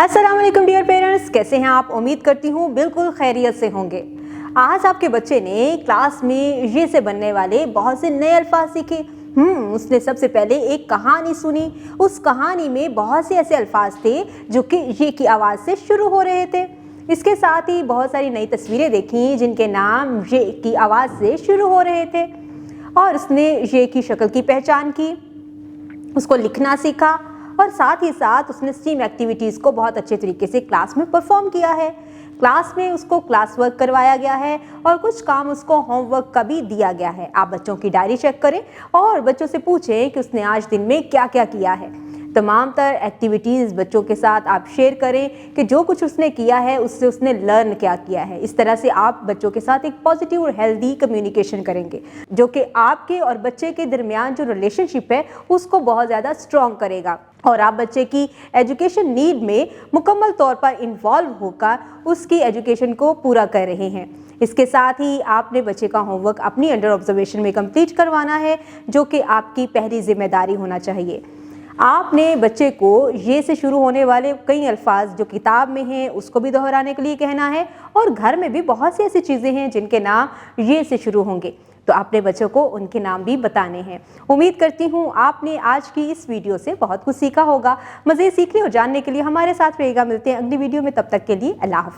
अस्सलाम वालेकुम dear parents, कैसे हैं आप? उम्मीद करती हूँ बिल्कुल खैरियत से होंगे। आज आपके बच्चे ने क्लास में ये से बनने वाले बहुत से नए अल्फाज सीखे। उसने सबसे पहले एक कहानी सुनी। उस कहानी में बहुत से ऐसे अल्फाज थे जो कि ये की आवाज़ से शुरू हो रहे थे। इसके साथ ही बहुत सारी नई तस्वीरें देखी जिनके नाम ये की आवाज़ से शुरू हो रहे थे और उसने ये की शक्ल की पहचान की, उसको लिखना सीखा और साथ ही साथ उसने स्टीम एक्टिविटीज़ को बहुत अच्छे तरीके से क्लास में परफॉर्म किया है। क्लास में उसको क्लास वर्क करवाया गया है और कुछ काम उसको होमवर्क का भी दिया गया है। आप बच्चों की डायरी चेक करें और बच्चों से पूछें कि उसने आज दिन में क्या क्या किया है। तमाम तर एक्टिविटीज़ बच्चों के साथ आप शेयर करें कि जो कुछ उसने किया है उससे उसने लर्न क्या किया है। इस तरह से आप बच्चों के साथ एक पॉजिटिव और हेल्दी कम्युनिकेशन करेंगे जो कि आपके और बच्चे के दरमियान जो रिलेशनशिप है उसको बहुत ज़्यादा स्ट्रॉन्ग करेगा और आप बच्चे की एजुकेशन नीड में मुकम्मल तौर पर इन्वॉल्व होकर उसकी एजुकेशन को पूरा कर रहे हैं। इसके साथ ही आपने बच्चे का होमवर्क अपनी अंडर ऑब्जर्वेशन में कंप्लीट करवाना है जो कि आपकी पहली जिम्मेदारी होना चाहिए। आपने बच्चे को ये से शुरू होने वाले कई अल्फाज जो किताब में हैं उसको भी दोहराने के लिए कहना है और घर में भी बहुत सी ऐसी चीज़ें हैं जिनके नाम ये से शुरू होंगे, तो आपने बच्चों को उनके नाम भी बताने हैं। उम्मीद करती हूँ आपने आज की इस वीडियो से बहुत कुछ सीखा होगा। मज़ीद सीखने और जानने के लिए हमारे साथ रहेगा। मिलते हैं अगली वीडियो में, तब तक के लिए अल्लाह हाफ़िज़।